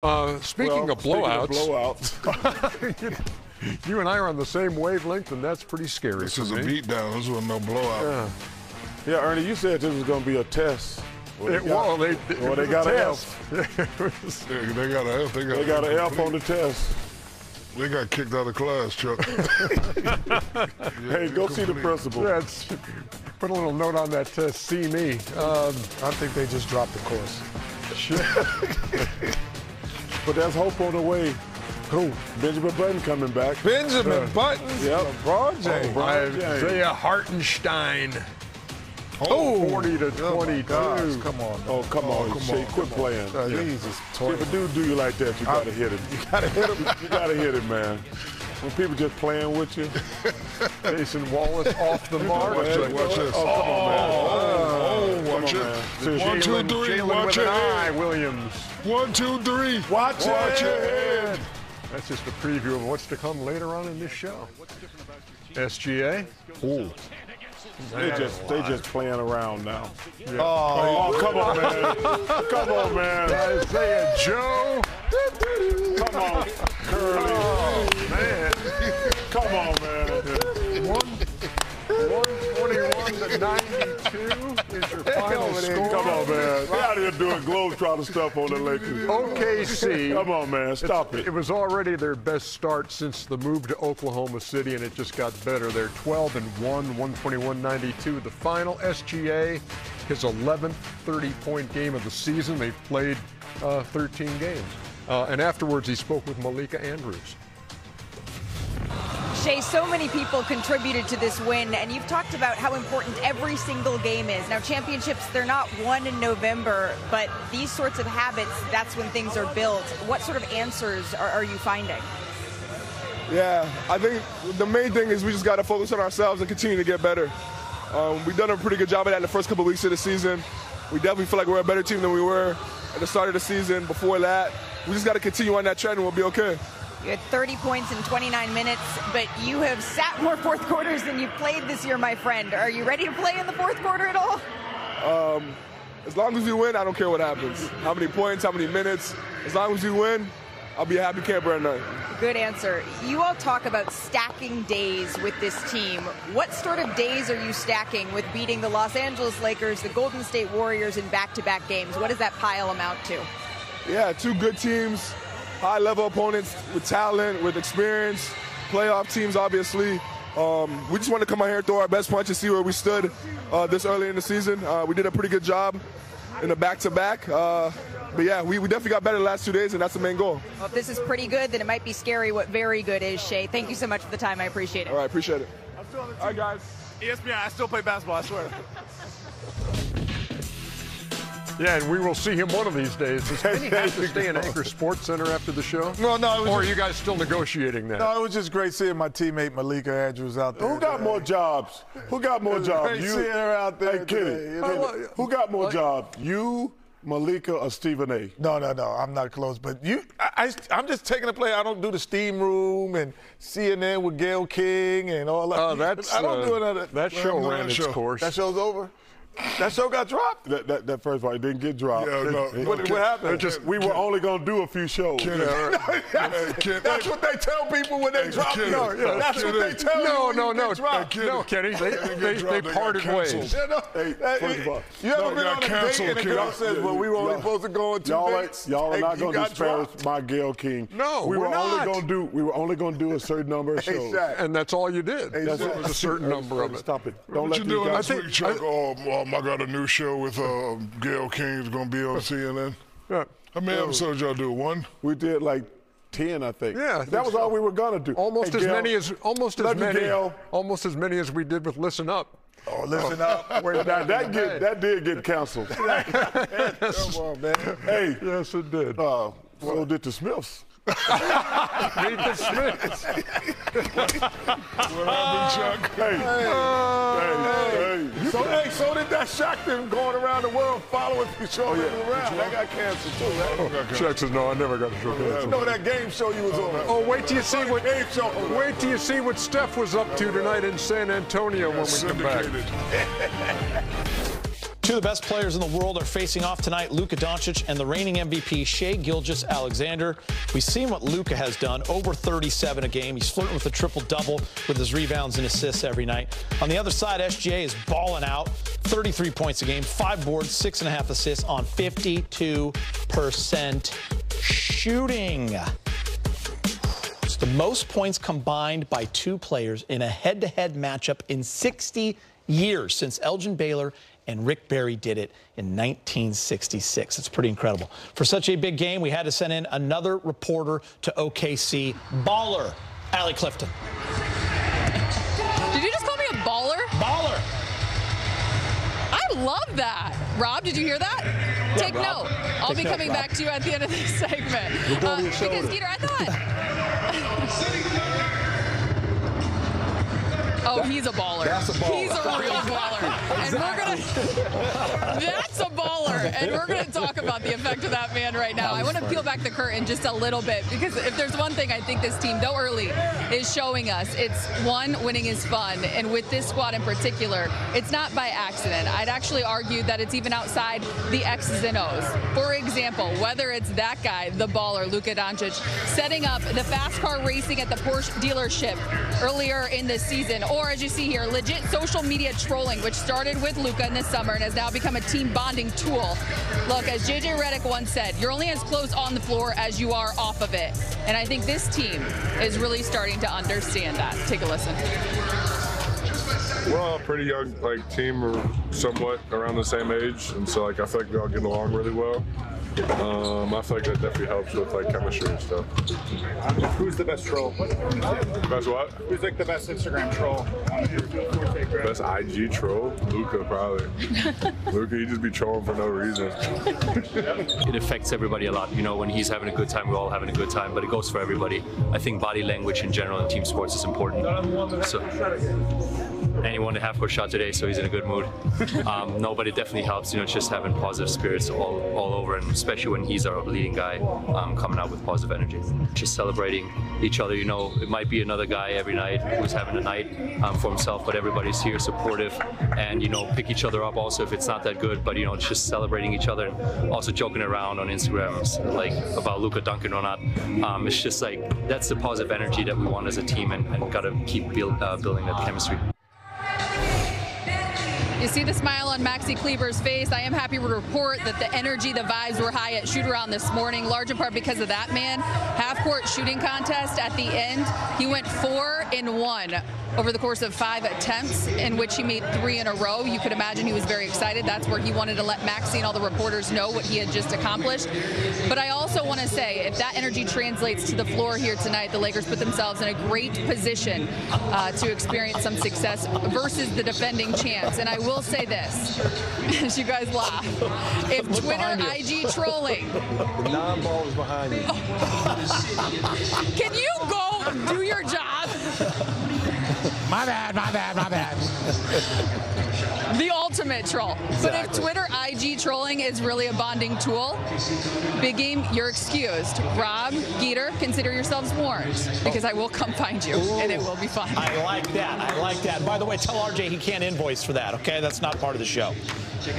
Speaking of blowouts, you and I are on the same wavelength, and that's pretty scary. This is a beatdown. This was no blowout. Yeah, Ernie, you said this was going to be a test. They got an F. They got an F on the test. They got kicked out of class, Chuck. Hey, go see the principal. Yeah, put a little note on that test. See me. I think they just dropped the course. But there's hope on the way. Who? Benjamin Button coming back. Benjamin Button? Yep. LeBron James. Isaiah Hartenstein. 40 to 22. Come on. Oh, come on. Shai, quit playing. Jesus. If a dude do you like that, you got to hit him. You got to hit him. You got to hit him, man. When people just playing with you. Jason Wallace off the mark. Watch this. Oh, come on, man. Watch it. Man. 1, 2, 3. Watch it. Williams. 1, 2, 3. Watch it. That's just a preview of what's to come later on in this show. SGA. Ooh. They just playing around now. Yeah. Oh, come on, man. Come on, man. Isaiah Joe. Come on, Curly. Oh, man. Come on, man. 121 to 92 is your final score. Come on, man. Get out here doing Globetrotter stuff on the Lakers. OKC. Come on, man. Stop it. It was already their best start since the move to Oklahoma City, and it just got better. They're 12-1, 121-92. The final, SGA, his 11th 30-point game of the season. They've played 13 games. And afterwards, he spoke with Malika Andrews. Shai, so many people contributed to this win, and you've talked about how important every single game is. Now, championships, they're not won in November, but these sorts of habits, that's when things are built. What sort of answers are you finding? Yeah, I think the main thing is we just got to focus on ourselves and continue to get better. We've done a pretty good job of that in the first couple of weeks of the season. We definitely feel like we're a better team than we were at the start of the season. Before that, we just got to continue on that trend and we'll be okay. You had 30 points in 29 minutes, but you have sat more fourth quarters than you've played this year, my friend. Are you ready to play in the fourth quarter at all? As long as we win, I don't care what happens. How many points, how many minutes. As long as we win, I'll be a happy camper at night. Good answer. You all talk about stacking days with this team. What sort of days are you stacking with beating the Los Angeles Lakers, the Golden State Warriors in back-to-back games? What does that pile amount to? Yeah, two good teams. High-level opponents with talent, with experience, playoff teams, obviously. We just want to come out here and throw our best punch and see where we stood this early in the season. We did a pretty good job in the back-to-back. But, yeah, we definitely got better the last 2 days, and that's the main goal. Well, if this is pretty good, then it might be scary what very good is, Shai. Thank you so much for the time. I appreciate it. All right, appreciate it. All right, guys. ESPN, I still play basketball, I swear. Yeah, and we will see him one of these days. Does Kenny have to stay in Anchor Sports Center after the show? No, it was or are you guys still negotiating that? No, it was just great seeing my teammate Malika Andrews out there. Who got more jobs? Who got more jobs? Great seeing her out there. Hey, Kenny, who got more jobs? You, Malika, or Stephen A? No, I'm not close. But I'm just taking a play. I don't do the steam room and CNN with Gayle King and all that. I don't do another. That show ran its course. That show's over? That show got dropped? That first part didn't get dropped. Yeah, no, what happened? We were only going to do a few shows. That's what they tell people when they drop it. That's what they tell you. No, Kenny. They parted ways. First of all, you ever been on a date and the girl says, well, we were only supposed to go on 2 dates? Y'all are not going to disparage my Gayle King. No, we were only going to do a certain number of shows. And that's all you did. That's a certain number of it. Stop it. Don't let you do this week, Chuck? I got a new show with Gayle King. It's going to be on CNN. Yeah. How many episodes y'all do? One? We did like 10, I think. Yeah, that was all we were going to do. Almost as many as we did with Listen Up. Oh, Listen Up. That did get canceled. Come on, man. Hey. Yes, it did. So did the Smiths. Meet the Smiths. What happened, Chuck? So did that Shackton going around the world following you, showing you around. That got canceled too, right? Chuck says, no, I never got a show canceled. You know that game show you was on. Oh, wait till you see what Steph was up to tonight in San Antonio when we come back. Two of the best players in the world are facing off tonight, Luka Doncic and the reigning MVP, Shai Gilgeous-Alexander. We've seen what Luka has done, over 37 a game. He's flirting with a triple-double with his rebounds and assists every night. On the other side, SGA is balling out, 33 points a game, 5 boards, 6.5 assists on 52% shooting. It's the most points combined by 2 players in a head-to-head matchup in 60 years since Elgin Baylor and Rick Barry did it in 1966. It's pretty incredible. For such a big game, we had to send in another reporter to OKC, baller, Allie Clifton. Did you just call me a baller? Baller. I love that. Rob, did you hear that? Yeah, Take Rob. note. I'll be coming back to you at the end of this segment. Because, Skeeter, I thought... Oh, he's a baller. That's a baller. He's a real baller. And we're gonna that's a baller. And we're gonna talk about the effect of that man right now. I want to peel back the curtain just a little bit, because if there's one thing I think this team, though early, is showing us, it's one, winning is fun. And with this squad in particular, it's not by accident. I'd actually argue that it's even outside the X's and O's. For example, whether it's that guy, the baller, Luka Doncic, setting up the fast car racing at the Porsche dealership earlier in the season, or as you see here, legit social media trolling, which started with Luka in the summer and has now become a team bonding tool. Look, as JJ Redick once said, you're only as close on the floor as you are off of it. And I think this team is really starting to understand that. Take a listen. We're all a pretty young team, or somewhat around the same age, and so I feel like we all get along really well. I feel like that definitely helps with chemistry and stuff. Who's the best troll? Best what? Who's the best Instagram troll? Best IG troll? Luka, probably. Luka, he just be trolling for no reason. It affects everybody a lot. You know, when he's having a good time, we're all having a good time, but it goes for everybody. I think body language in general in team sports is important. So, and he won a half-court shot today, so he's in a good mood. No, but it definitely helps. You know, just having positive spirits all over, and especially when he's our leading guy, coming out with positive energy. Just celebrating each other. You know, it might be another guy every night who's having a night for himself, but everybody's here supportive, and you know, pick each other up also if it's not that good. But you know, it's just celebrating each other, and also joking around on Instagram about Luka dunking or not. It's just that's the positive energy that we want as a team, and gotta keep building that chemistry. You see the smile on Maxi Kleber's face. I am happy to report that the energy, the vibes were high at shoot-around this morning, large in part because of that man. Half-court shooting contest at the end. He went 4 in 1 over the course of 5 attempts, in which he made 3 in a row. You could imagine he was very excited. That's where he wanted to let Maxi and all the reporters know what he had just accomplished. But I also want to say, if that energy translates to the floor here tonight, the Lakers put themselves in a great position to experience some success versus the defending champs. And I will say this, as you guys laugh, if Twitter IG trolling, the non-ball is behind you. Can you go do your job? My bad. The ultimate troll. Exactly. But if Twitter IG trolling is really a bonding tool, big game, you're excused. Rob, Geeter, consider yourselves warned, because I will come find you. Ooh, and it will be fun. I like that. By the way, tell RJ he can't invoice for that, okay? That's not part of the show.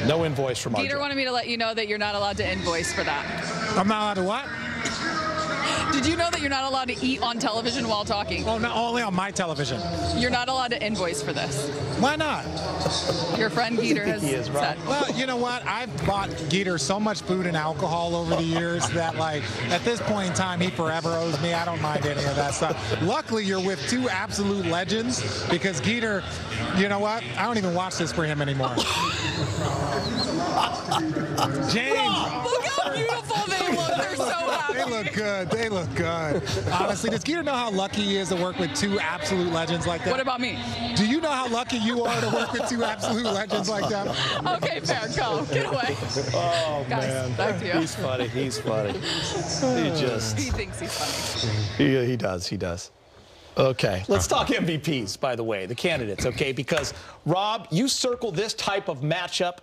No invoice from RJ. Geeter wanted me to let you know that you're not allowed to invoice for that. I'm not allowed to what? Did you know that you're not allowed to eat on television while talking? Oh, no, only on my television. You're not allowed to invoice for this. Why not? Your friend Geeter has said. Well, you know what? I've bought Geeter so much food and alcohol over the years that, at this point in time, he forever owes me. I don't mind any of that stuff. Luckily, you're with 2 absolute legends, because Geeter, you know what? I don't even watch this for him anymore. James. Look how beautiful they look. They're so happy. They look good. Honestly, does Geeter know how lucky he is to work with 2 absolute legends like that? What about me? Do you know how lucky you are to work with 2 absolute legends like that? Okay, fair. Go. Get away. Oh, guys, man. Back to you. He's funny. He thinks he's funny. He does. Okay, let's talk MVPs, by the way, the candidates, okay? Because, Rob, you circle this type of matchup,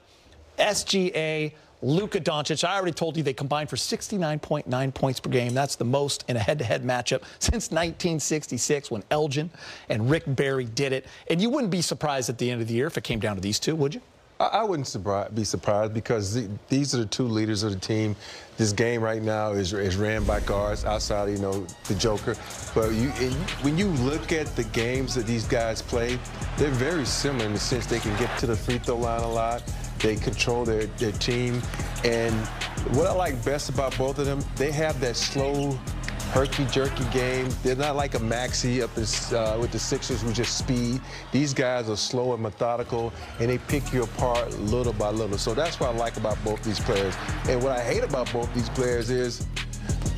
SGA, Luka Doncic. I already told you they combined for 69.9 points per game. That's the most in a head-to-head matchup since 1966 when Elgin and Rick Barry did it. And you wouldn't be surprised at the end of the year if it came down to these two, would you? I wouldn't be surprised because these are the two leaders of the team. This game right now is ran by guards outside, the Joker. But when you look at the games that these guys play, they're very similar in the sense they can get to the free throw line a lot. They control their team. And what I like best about both of them, they have that slow, herky-jerky game. They're not like a Maxey up with the Sixers who just speed. These guys are slow and methodical, and they pick you apart little by little. So that's what I like about both these players. And what I hate about both these players is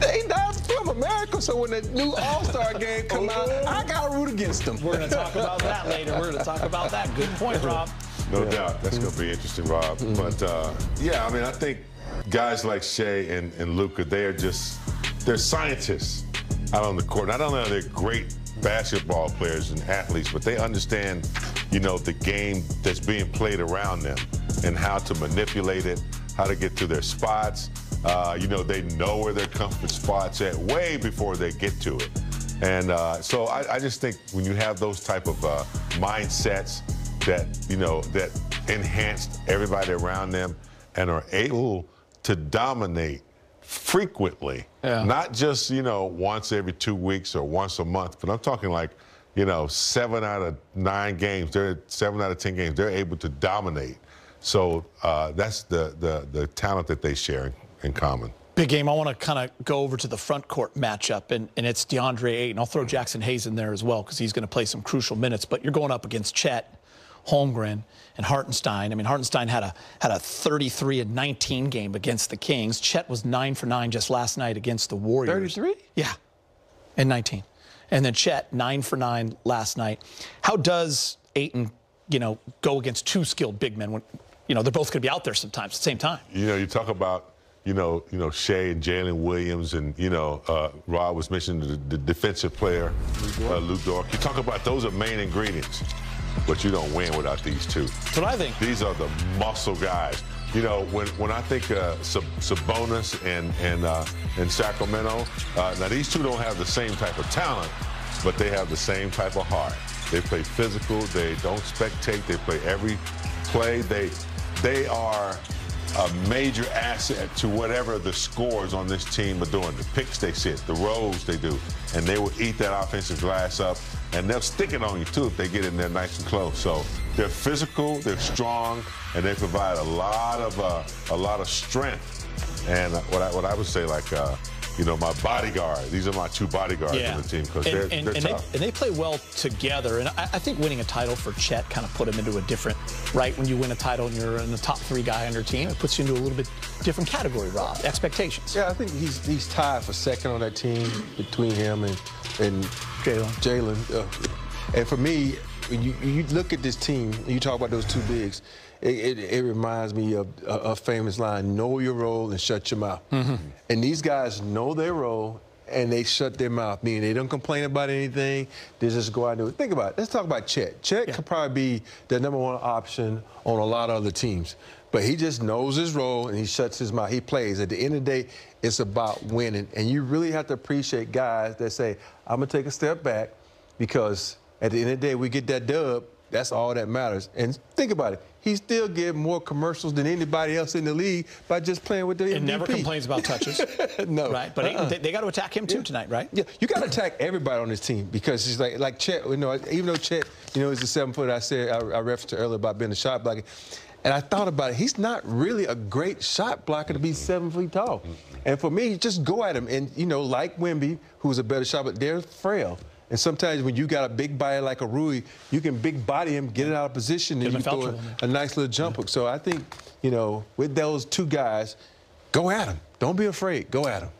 they not from America, so when the new All-Star game come out, I got to root against them. We're going to talk about that later. We're going to talk about that. Good point, Rob. No doubt. That's going to be interesting, Rob. But, yeah, I mean, I think guys like Shai and Luka, they're scientists out on the court. Not only are they great basketball players and athletes, but they understand, the game that's being played around them and how to manipulate it, how to get to their spots. They know where their comfort spots at way before they get to it. And so I just think when you have those type of mindsets that, that enhance everybody around them and are able to dominate frequently, not just, once every 2 weeks or once a month, but I'm talking like, 7 out of 9 games, 7 out of 10 games, they're able to dominate. So that's the talent that they share in common. Big game. I want to kind of go over to the front court matchup, and it's DeAndre Ayton. I'll throw Jackson Hayes in there as well because he's going to play some crucial minutes, but you're going up against Chet Holmgren and Hartenstein. I mean, Hartenstein had a 33-19 game against the Kings. Chet was 9 for 9 just last night against the Warriors. 33? Yeah, and 19. And then Chet 9 for 9 last night. How does Ayton, go against two skilled big men when, they're both going to be out there sometimes at the same time? You talk about, Shai and Jalen Williams, and Rob was mentioning the defensive player, Luke Dort. You talk about those are main ingredients. But you don't win without these two. That's what I think. These are the muscle guys. When I think Sabonis and Sacramento, now these two don't have the same type of talent, but they have the same type of heart. They play physical. They don't spectate. They play every play. They are a major asset to whatever the scores on this team are doing. The picks they sit, the rolls they do, and they will eat that offensive glass up, and they'll stick it on you too if they get in there nice and close. So they're physical, they're strong, and they provide a lot of strength. And what I would say, like, my bodyguard. These are my two bodyguards on the team because they're tough. And they play well together. And I think winning a title for Chet kind of put him into a different, right? When you win a title and you're in the top 3 guy on your team, it puts you into a little bit different category, Rob. Expectations. Yeah, I think he's tied for second on that team between him and Jalen. And for me, when you look at this team, and you talk about those two bigs, it reminds me of a famous line, know your role and shut your mouth. Mm-hmm. And these guys know their role, and they shut their mouth, meaning they don't complain about anything. They just go out and do it. Think about it. Let's talk about Chet. Chet could probably be the #1 option on a lot of other teams. But he just knows his role, and he shuts his mouth. He plays. At the end of the day, it's about winning. And you really have to appreciate guys that say, I'm going to take a step back because at the end of the day, we get that dub. That's all that matters. And think about it. He still gets more commercials than anybody else in the league by just playing with the MVP. And never complains about touches. No. Right? But they got to attack him, too, tonight, right? Yeah. You got to attack everybody on this team because he's like Chet, even though Chet, is a 7-footer, I referenced earlier about being a shot blocker. And I thought about it. He's not really a great shot blocker to be 7 feet tall. And for me, just go at him. And, like Wemby, who's a better shot, but they're frail. And sometimes when you got a big body like a Rui, you can big body him, get it out of position, and you throw a nice little jump hook. So I think, with those two guys, go at them. Don't be afraid. Go at them.